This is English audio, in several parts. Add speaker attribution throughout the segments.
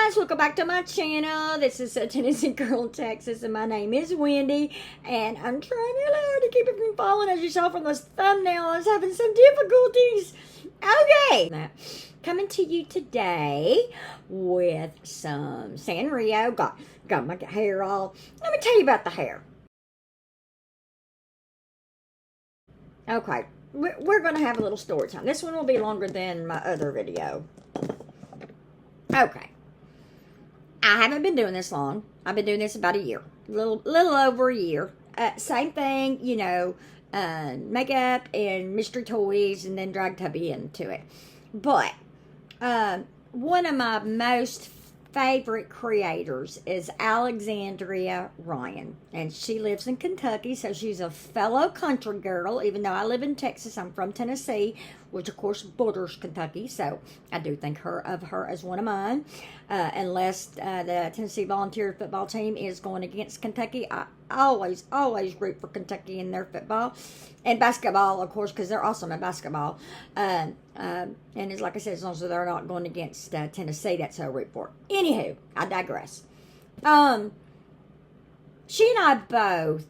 Speaker 1: guys, welcome back to my channel. This is a Tennessee girl in Texas, and my name is Wendy, and I'm trying really hard to keep it from falling. As you saw from this thumbnail, I was having some difficulties. Okay, coming to you today with some Sanrio. Got my hair all. Let me tell you about the hair. Okay, we're going to have a little story time. This one will be longer than my other video. Okay. I haven't been doing this long. I've been doing this about a year. Little over a year. Same thing, you know, makeup and mystery toys and then drag Tubby into it. But one of my most favorite creators is Alexandria Ryan, and she lives in Kentucky, so she's a fellow country girl. Even though I live in Texas, I'm from Tennessee, which of course borders Kentucky, so I do think of her as one of mine. Unless the Tennessee Volunteer football team is going against Kentucky, I always root for Kentucky in their football and basketball, of course, because they're awesome at basketball. And it's like I said, as long as they're not going against Tennessee, that's who I root for. Anywho, I digress. She and I both,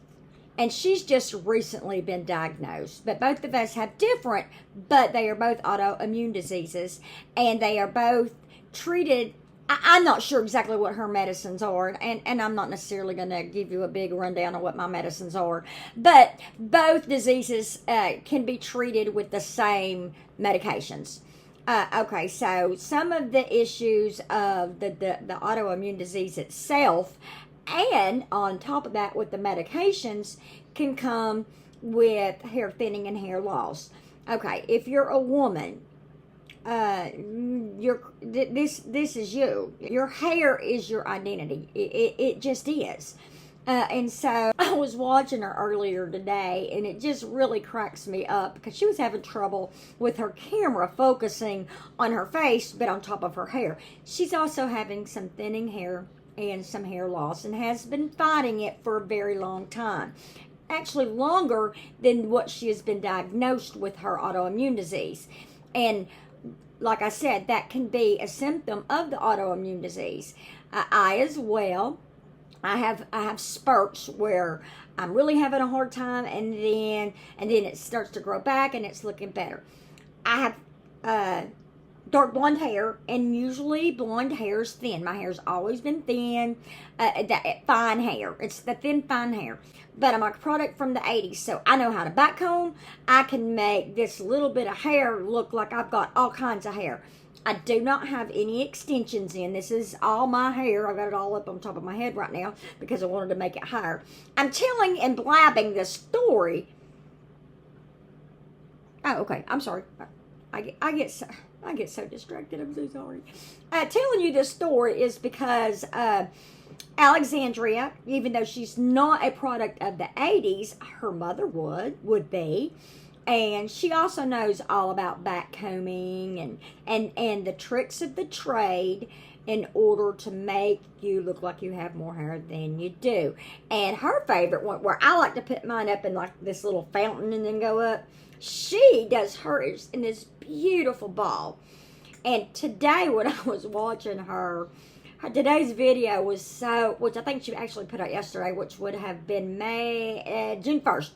Speaker 1: and she's just recently been diagnosed, but both of us have different, but they are both autoimmune diseases, and they are both treated. I'm not sure exactly what her medicines are, and I'm not necessarily going to give you a big rundown of what my medicines are, but both diseases can be treated with the same medications. Okay, so some of the issues of the autoimmune disease itself, and on top of that with the medications, can come with hair thinning and hair loss. Okay, if you're a woman, this is you. Your hair is your identity. It just is. And so I was watching her earlier today, and it just really cracks me up because she was having trouble with her camera focusing on her face, but on top of her hair. She's also having some thinning hair and some hair loss, and has been fighting it for a very long time. Actually, longer than what she has been diagnosed with her autoimmune disease. And like I said, that can be a symptom of the autoimmune disease. I as well. I have spurts where I'm really having a hard time, and then it starts to grow back, and it's looking better. I have dark blonde hair, and usually blonde hair is thin. My hair's always been thin, fine hair. It's the thin, fine hair. But I'm a product from the 80s, so I know how to back comb. I can make this little bit of hair look like I've got all kinds of hair. I do not have any extensions in. This is all my hair. I got it all up on top of my head right now because I wanted to make it higher. I'm telling and blabbing this story. Oh, okay. I'm sorry. I get so distracted. I'm so sorry. Telling you this story is because Alexandria, even though she's not a product of the 80s, her mother would be. And she also knows all about backcombing and the tricks of the trade in order to make you look like you have more hair than you do. And her favorite one, where I like to put mine up in like this little fountain and then go up, she does hers in this beautiful ball. And today when I was watching her today's video was which I think she actually put out yesterday, which would have been June 1st.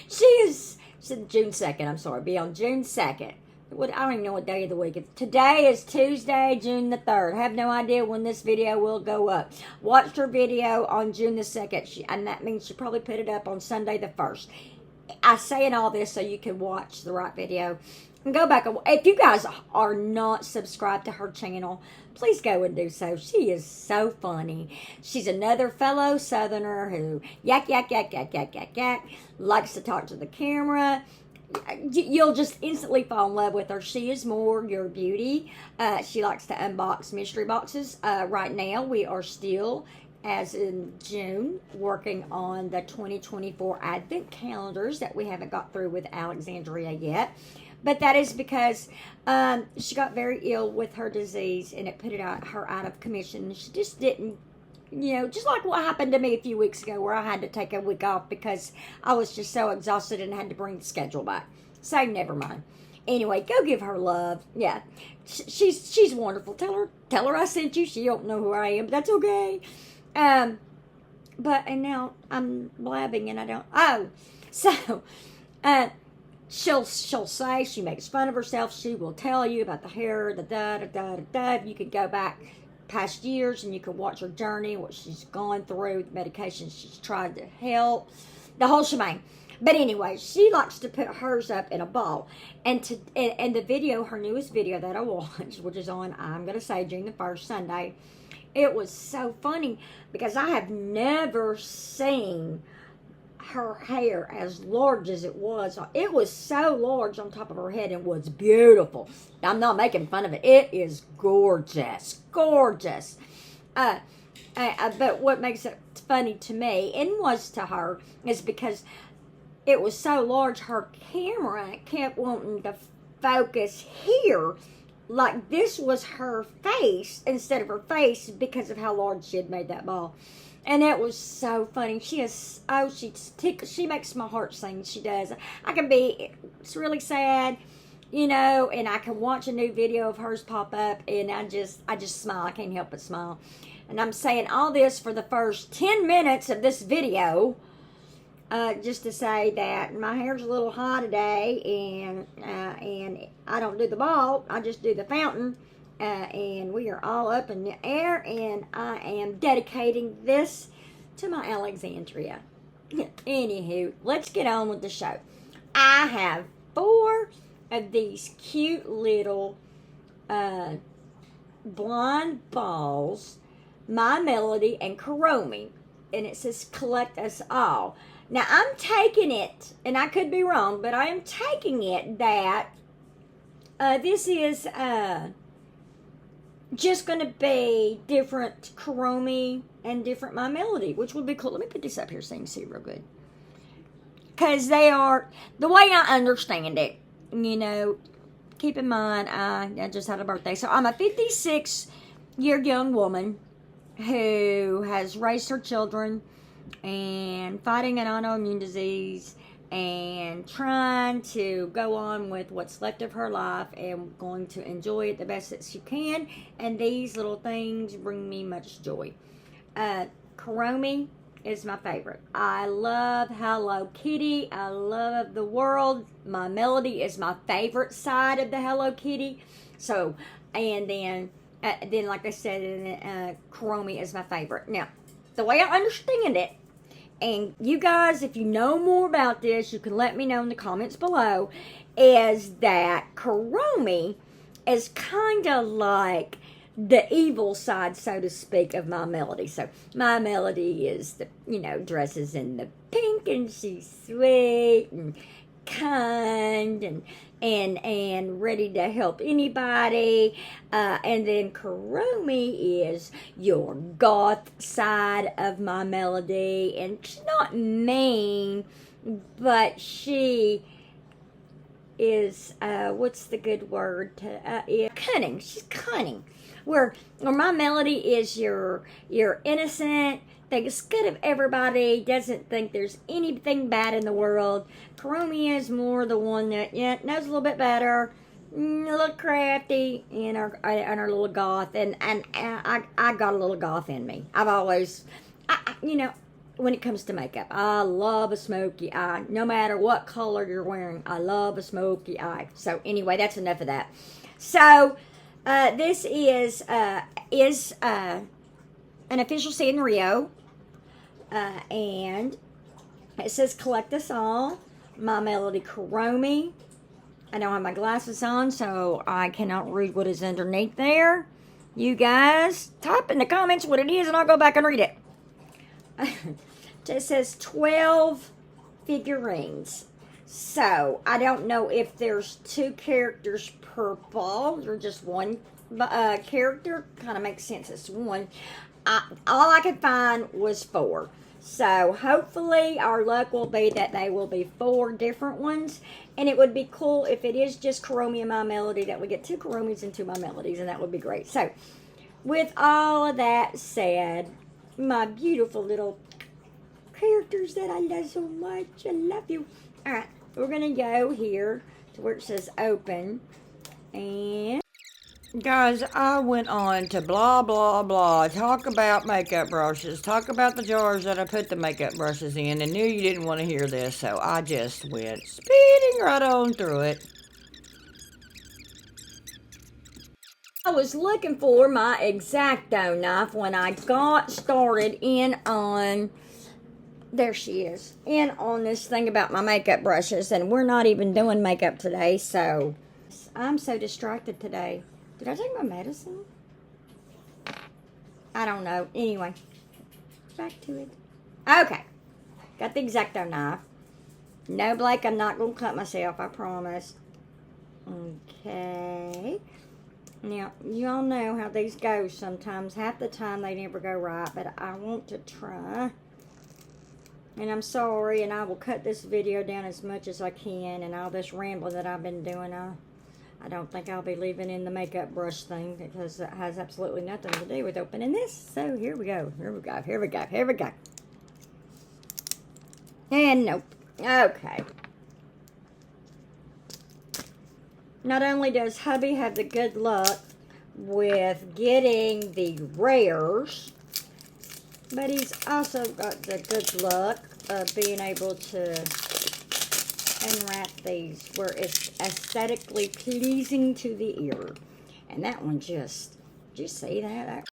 Speaker 1: She said June 2nd, I'm sorry, be on June 2nd. I don't even know what day of the week it's. Today is Tuesday, June the 3rd. I have no idea when this video will go up. Watched her video on June the 2nd, and that means she probably put it up on Sunday the 1st. I saying all this so you can watch the right video. And go back. If you guys are not subscribed to her channel, please go and do so. She is so funny. She's another fellow Southerner who yak, likes to talk to the camera. You'll just instantly fall in love with her. She is more your beauty. She likes to unbox mystery boxes. Right now, we are still, as in June, working on the 2024 Advent calendars that we haven't got through with Alexandria yet. But that is because she got very ill with her disease, and it put her out of commission. She just didn't, just like what happened to me a few weeks ago where I had to take a week off because I was just so exhausted and had to bring the schedule back. So never mind. Anyway, go give her love. Yeah, she's wonderful. Tell her I sent you. She don't know who I am, but that's okay. But and now I'm blabbing and I don't. Oh, so she'll say, she makes fun of herself. She will tell you about the hair, the da da da da da. You can go back past years and you can watch her journey, what she's gone through, the medications she's tried to help, the whole shebang. But anyway, she likes to put hers up in a ball. And the video, her newest video that I watched, which is on, I'm going to say, June the 1st, Sunday, it was so funny because I have never seen her hair as large as it was. It was so large on top of her head and was beautiful. I'm not making fun of it. It is gorgeous. Gorgeous. But what makes it funny to me, and was to her, is because it was so large, her camera kept wanting to focus here, like this was her face instead of her face, because of how large she had made that ball. And it was so funny. She makes my heart sing. She does. It's really sad, and I can watch a new video of hers pop up, and I just smile. I can't help but smile. And I'm saying all this for the first 10 minutes of this video, just to say that my hair's a little high today, and I don't do the ball. I just do the fountain. And we are all up in the air, and I am dedicating this to my Alexandria. Anywho, let's get on with the show. I have 4 of these cute little blonde balls, My Melody and Kuromi, and it says collect us all. Now I'm taking it, and I could be wrong, but I am taking it that this is just going to be different Kuromi and different My Melody, which would be cool. Let me put this up here so you can see real good. Because they are, the way I understand it, keep in mind, I just had a birthday. So I'm a 56-year young woman who has raised her children and fighting an autoimmune disease and trying to go on with what's left of her life and going to enjoy it the best that she can. And these little things bring me much joy. Kuromi is my favorite. I love Hello Kitty. I love the world. My Melody is my favorite side of the Hello Kitty. So, and then like I said, Kuromi is my favorite. Now, the way I understand it, and you guys, if you know more about this, you can let me know in the comments below, is that Kuromi is kind of like the evil side, so to speak, of My Melody. So My Melody is dresses in the pink, and she's sweet and kind and ready to help anybody. And then Kuromi is your goth side of My Melody, and she's not mean, but she is what's the good word to cunning. She's cunning. Where My Melody is your innocent, thinks good of everybody, doesn't think there's anything bad in the world. Kuromi is more the one that knows a little bit better, a little crafty, and our little goth. And I got a little goth in me. I've always, when it comes to makeup, I love a smoky eye. No matter what color you're wearing, I love a smoky eye. So anyway, that's enough of that. So this is an official Sanrio, and it says collect us all, My Melody, Kuromi. I don't have my glasses on, so I cannot read what is underneath there. You guys type in the comments what it is, and I'll go back and read it. It says 12 figurines. So I don't know if there's 2 characters per ball or just one character. Kind of makes sense. It's one. All I could find was 4. So hopefully our luck will be that they will be 4 different ones. And it would be cool if it is just Kuromi and My Melody, that we get 2 Kuromis and 2 My Melodies, and that would be great. So with all of that said, my beautiful little characters that I love so much, I love you. All right, we're going to go here where it says open. And guys, I went on to blah, blah, blah. Talk about makeup brushes. Talk about the jars that I put the makeup brushes in. And knew you didn't want to hear this. So I just went speeding right on through it. I was looking for my X-OXO knife when I got started in on, there she is, in on this thing about my makeup brushes, and we're not even doing makeup today, so I'm so distracted today. Did I take my medicine? I don't know. Anyway, back to it. Okay, got the X-OXO knife. No, Blake, I'm not going to cut myself, I promise. Okay. Now, you all know how these go sometimes. Half the time they never go right, but I want to try. And I'm sorry, and I will cut this video down as much as I can. And all this rambling that I've been doing, I don't think I'll be leaving in the makeup brush thing because it has absolutely nothing to do with opening this. So here we go. Here we go. Here we go. Here we go. And nope. Okay. Not only does hubby have the good luck with getting the rares, but he's also got the good luck of being able to unwrap these where it's aesthetically pleasing to the ear. And that one just, did you see that?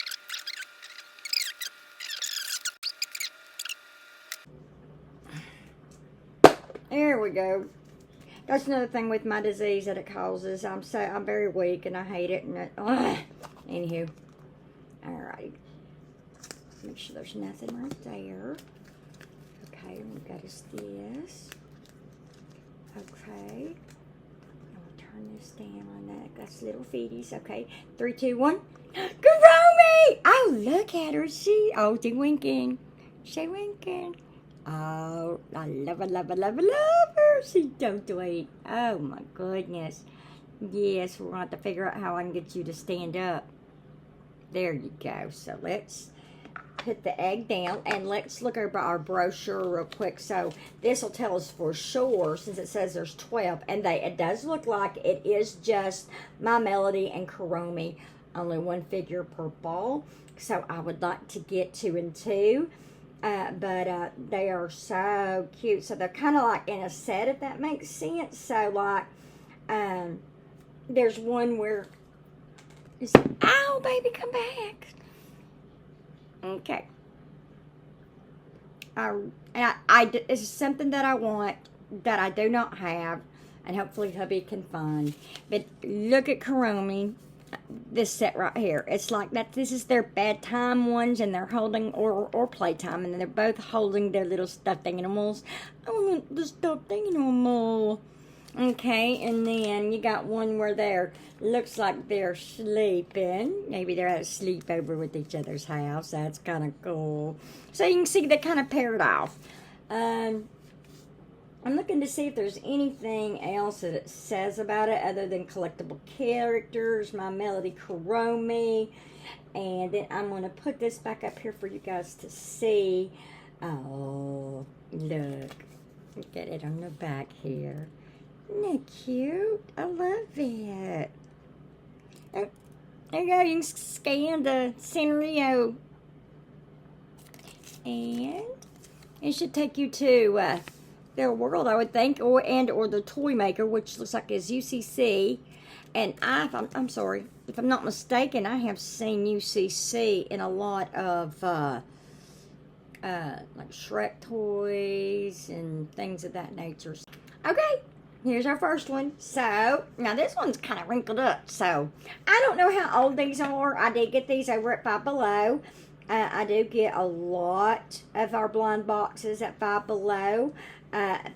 Speaker 1: There we go. That's another thing with my disease that it causes. I'm very weak and I hate it. And anywho, alright. Make sure there's nothing right there. Okay, we've got us this. Okay, I'll turn this down on that. That's little feeties. Okay, 3, 2, 1. Kuromi! Oh, look at her. She's winking. She winking. Oh, I love her, love her, love her, love her. She's so sweet. Oh, my goodness. Yes, we're going to have to figure out how I can get you to stand up. There you go. So let's put the egg down and let's look over our brochure real quick. So this will tell us for sure, since it says there's 12, and it does look like it is just My Melody and Kuromi, only one figure per ball. So I would like to get 2 and 2. But they are so cute. So they're kind of like in a set, if that makes sense. So like, there's one where it's, oh baby, come back. Okay. It's something that I want that I do not have, and hopefully hubby can find. But look at Kuromi. This set right here, it's like that. This is their bedtime ones, and they're holding or playtime, and they're both holding their little stuffed animals. I want the stuffed animal. Okay, and then you got one where they're looks like they're sleeping. Maybe they're at a sleepover with each other's house. That's kind of cool. So you can see they kind of paired off. I'm looking to see if there's anything else that it says about it other than collectible characters, My Melody, Kuromi. And then I'm going to put this back up here for you guys to see. Oh, look. Look at it on the back here. Isn't that cute? I love it. Oh, there you go. You can scan the scenario. And it should take you to their world, I would think, or the toy maker, which looks like is UCC. And I'm sorry, if I'm not mistaken, I have seen UCC in a lot of like Shrek toys and things of that nature. Okay, here's our first one. So now this one's kind of wrinkled up. So I don't know how old these are. I did get these over at Five Below. I do get a lot of our blind boxes at Five Below.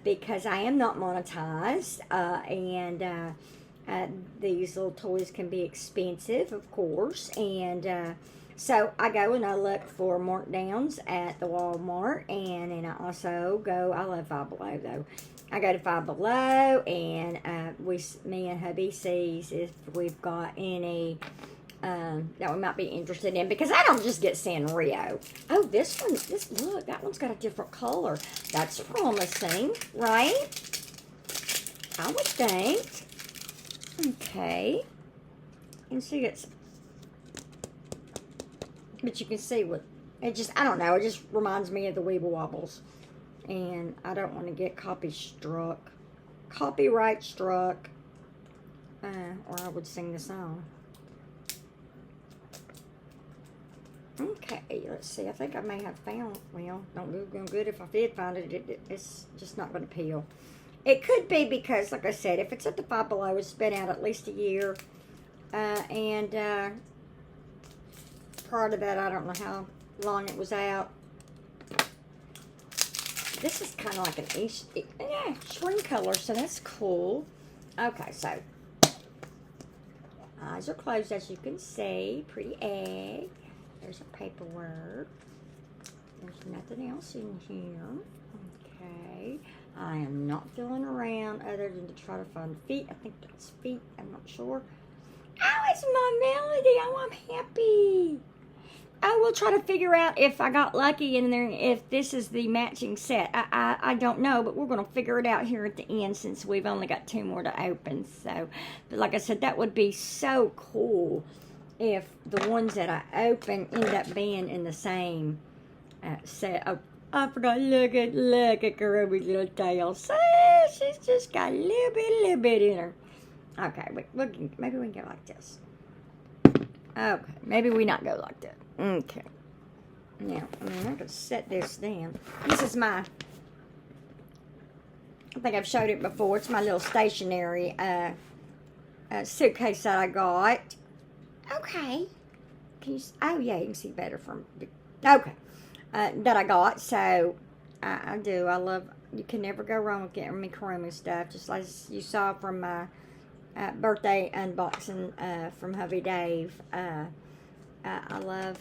Speaker 1: Because I am not monetized, and these little toys can be expensive, of course, and so I go and I look for markdowns at the Walmart, and then I also go, I love Five Below though, I go to Five Below, and me and hubby sees if we've got any that we might be interested in, because I don't just get Sanrio. Oh, look, that one's got a different color. That's promising, right? I would think. Okay. And see, but you can see what, it just, I don't know, it just reminds me of the Weeble Wobbles. And I don't want to get copyright struck, or I would sing the song. Okay, let's see. I think I may have found, well, don't do good. If I did find it, it's just not going to peel. It could be because, like I said, if it's at the Five Below, it's been out at least a year. And prior to that, I don't know how long it was out. This is kind of like an shrink color, so that's cool. Okay, so eyes are closed, as you can see. Pretty egg. There's our paperwork. There's nothing else in here. Okay. I am not feeling around other than to try to find feet. I think that's feet. I'm not sure. Oh, it's my Melody. Oh, I'm happy. I will try to figure out if I got lucky in there, if this is the matching set. I don't know, but we're going to figure it out here at the end since we've only got 2 more to open. So, but like I said, that would be so cool if the ones that I open end up being in the same set. Oh, I forgot. Look at Kuromi's little tail. So she's just got a little bit in her. Okay, maybe we can go like this. Okay, maybe we not go like that. Okay. Now, I mean, I could set this down. This is my, I think I've showed it before. It's my little stationery suitcase that I got. Okay. Can you, oh yeah, you can see better from, okay. That I got, so I do. I love, you can never go wrong with getting me Kuromi stuff, just like you saw from my birthday unboxing from Hubby Dave. I love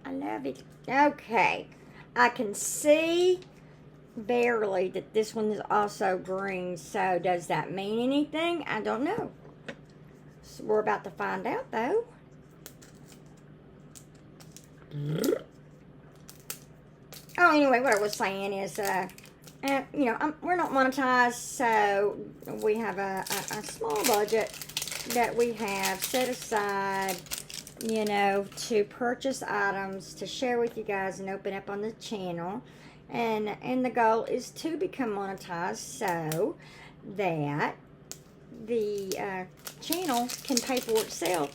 Speaker 1: it. Okay, I can see barely that this one is also green, so does that mean anything? I don't know. So we're about to find out, though. Oh, anyway, what I was saying is, you know, we're not monetized, so we have a small budget that we have set aside, you know, to purchase items to share with you guys and open up on the channel. And the goal is to become monetized so that the channel can pay for itself,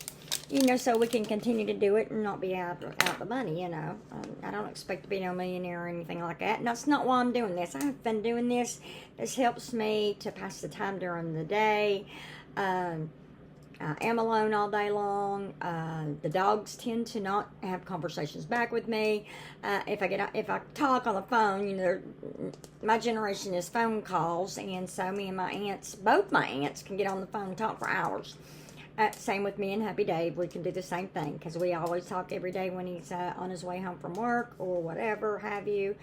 Speaker 1: you know, so we can continue to do it and not be out the money, you know. I don't expect to be no millionaire or anything like that. And that's not why I'm doing this. I've been doing this. This helps me to pass the time during the day. I am alone all day long. The dogs tend to not have conversations back with me. If I talk on the phone, you know, my generation is phone calls, and so me and my aunts, both my aunts, can get on the phone and talk for hours. Same with me and Happy Dave. We can do the same thing because we always talk every day when he's on his way home from work or whatever have you.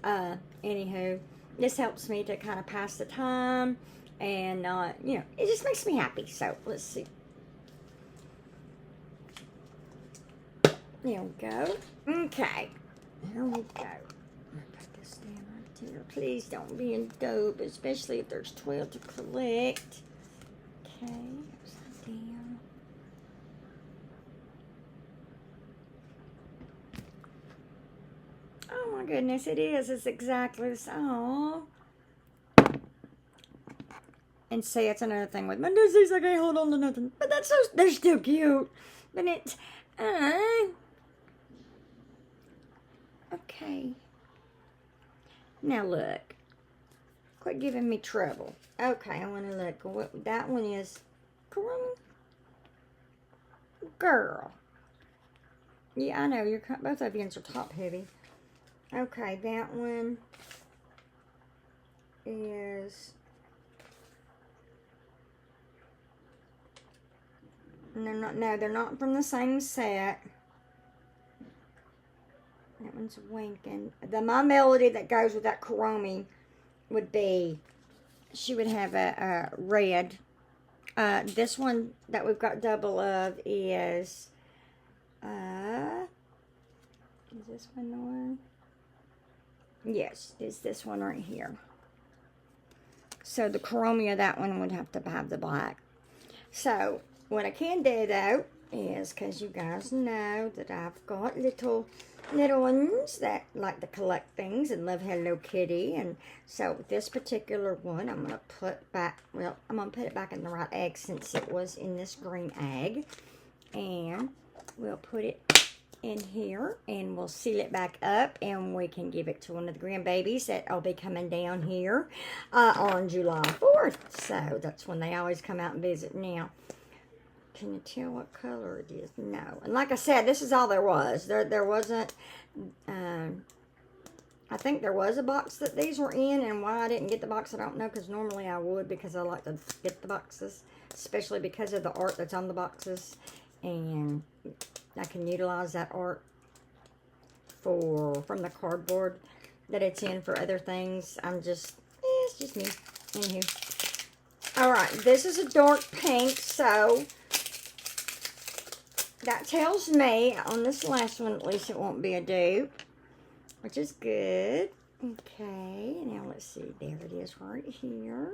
Speaker 1: Anywho, this helps me to kind of pass the time, and you know, it just makes me happy. So let's see. There we go. Okay. Here we go. Put this down right here. Please don't be in dope, especially if there's 12 to collect. Okay. Upside down. Oh my goodness, it is. It's exactly the same. Aww. And see, it's another thing with my disease. I can't hold on to nothing. But that's so, they're still cute. But it's, okay. Now look. Quit giving me trouble. Okay, I want to look. What, that one is Kuromi. Girl. Yeah, I know. You're both of you are top heavy. Okay, that one is. No, they're not from the same set. That one's winking. My Melody that goes with that Kuromi would be, she would have a red. This one that we've got double of is this one the one? Yes, it's this one right here. So the Kuromi of that one would have to have the black. So what I can do though is, because you guys know that I've got little ones that like to collect things and love Hello Kitty, and so this particular one I'm gonna put back, well, I'm gonna put it back in the right egg since it was in this green egg, and we'll put it in here and we'll seal it back up, and we can give it to one of the grandbabies that will be coming down here on July 4th. So that's when they always come out and visit. Now, can you tell what color it is? No. And like I said, this is all there was. There wasn't, I think there was a box that these were in, and why I didn't get the box, I don't know, because normally I would, because I like to get the boxes, especially because of the art that's on the boxes, and I can utilize that art from the cardboard that it's in for other things. It's just me. Anywho. Alright, this is a dark pink, so that tells me on this last one at least it won't be a dupe, which is good. Okay, now let's see. There it is right here.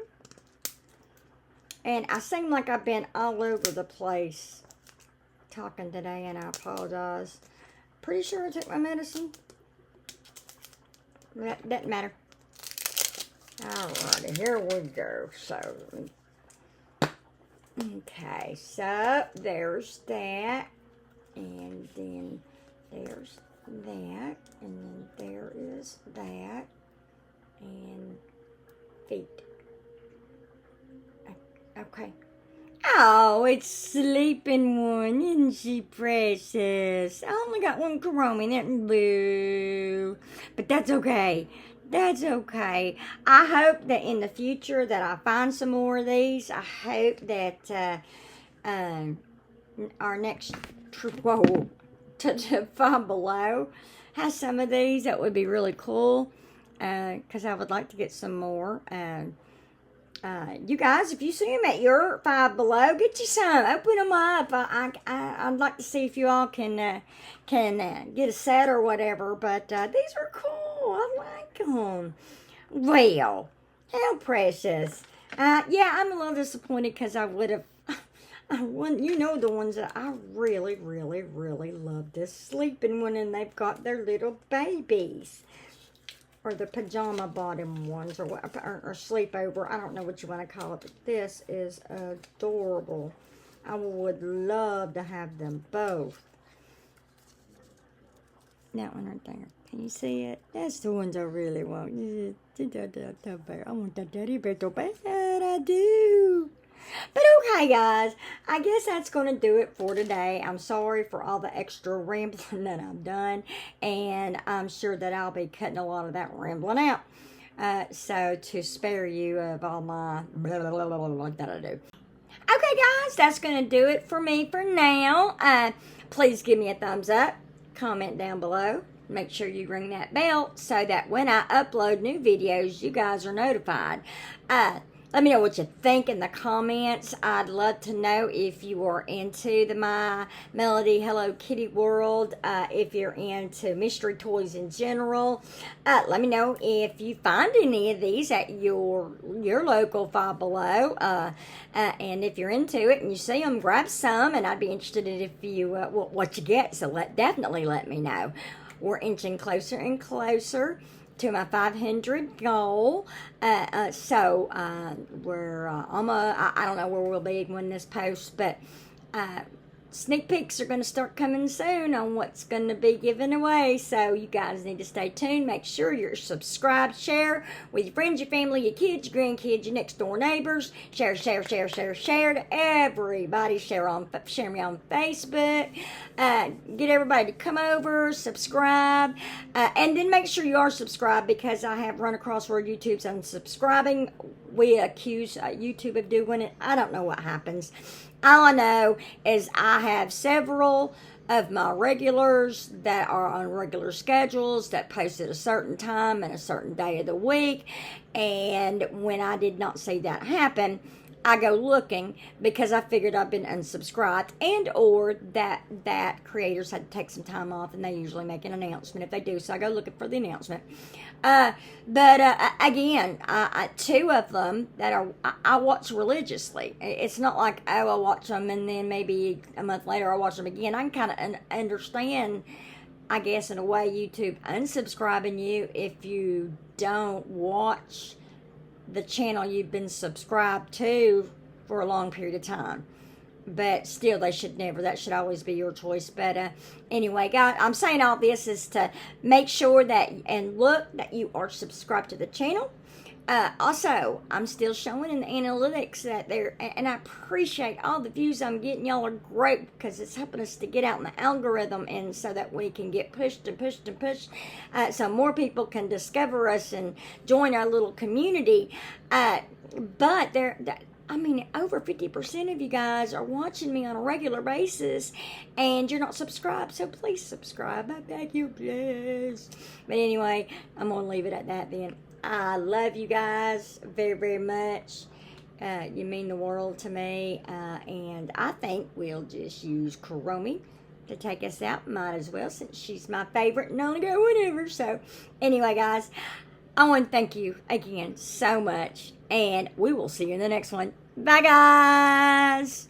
Speaker 1: And I seem like I've been all over the place talking today, and I apologize. Pretty sure I took my medicine. That doesn't matter. Alrighty, here we go. So, okay, so there's that, and then there's that, and then there is that, and feet. Okay. Oh, it's sleeping one, isn't she precious? I only got one Kuromi, that blue, but that's okay. That's okay. I hope that in the future that I find some more of these. I hope that our next trip, to Five Below has some of these. That would be really cool, because I would like to get some more. You guys, if you see them at your Five Below, get you some. Open them up. I'd like to see if you all can get a set or whatever. But these are cool. I like them. Well, how precious. Yeah, I'm a little disappointed because I would have. You know, the ones that I really, really, really love, this sleeping one, and they've got their little babies. Or the pajama bottom ones, or sleepover. I don't know what you want to call it, but this is adorable. I would love to have them both. That one right there. Can you see it? That's the ones I really want. I want that teddy bear so bad. I do. But okay, guys, I guess that's going to do it for today. I'm sorry for all the extra rambling that I've done, and I'm sure that I'll be cutting a lot of that rambling out. So to spare you of all my blah, blah, blah, blah, blah, that I do. Okay, guys, that's going to do it for me for now. Please give me a thumbs up, comment down below. Make sure you ring that bell so that when I upload new videos, you guys are notified. Let me know what you think in the comments. I'd love to know if you are into the My Melody Hello Kitty world, if you're into mystery toys in general. Let me know if you find any of these at your local Five Below. And if you're into it and you see them, grab some. And I'd be interested in if you what you get. So definitely let me know. We're inching closer and closer to my 500 goal. So we're almost, I don't know where we'll be when this posts, but sneak peeks are going to start coming soon on what's going to be given away. So you guys need to stay tuned. Make sure you're subscribed. Share with your friends, your family, your kids, your grandkids, your next door neighbors. Share to everybody. Share me on Facebook. Get everybody to come over, subscribe, and then make sure you are subscribed, because I have run across where YouTube's unsubscribing. We accuse YouTube of doing it. I don't know what happens. All I know is I have several of my regulars that are on regular schedules that post at a certain time and a certain day of the week. And when I did not see that happen, I go looking because I figured I've been unsubscribed, and or that creators had to take some time off, and they usually make an announcement if they do. So I go looking for the announcement. But again, two of them that I watch religiously. It's not like, oh, I watch them and then maybe a month later I watch them again. I can kind of understand, I guess, in a way, YouTube unsubscribing you if you don't watch the channel you've been subscribed to for a long period of time. But still, they should never. That should always be your choice. But anyway, guys, I'm saying all this is to make sure that, and look, that you are subscribed to the channel. Also, I'm still showing in the analytics that there, and I appreciate all the views I'm getting. Y'all are great because it's helping us to get out in the algorithm, and so that we can get pushed and pushed and pushed, so more people can discover us and join our little community. But I mean, over 50% of you guys are watching me on a regular basis, and you're not subscribed, so please subscribe. I beg you, please. But anyway, I'm going to leave it at that then. I love you guys very, very much. You mean the world to me, and I think we'll just use Kuromi to take us out. Might as well, since she's my favorite and only go whatever. So anyway, guys, I want to thank you again so much, and we will see you in the next one. Bye, guys.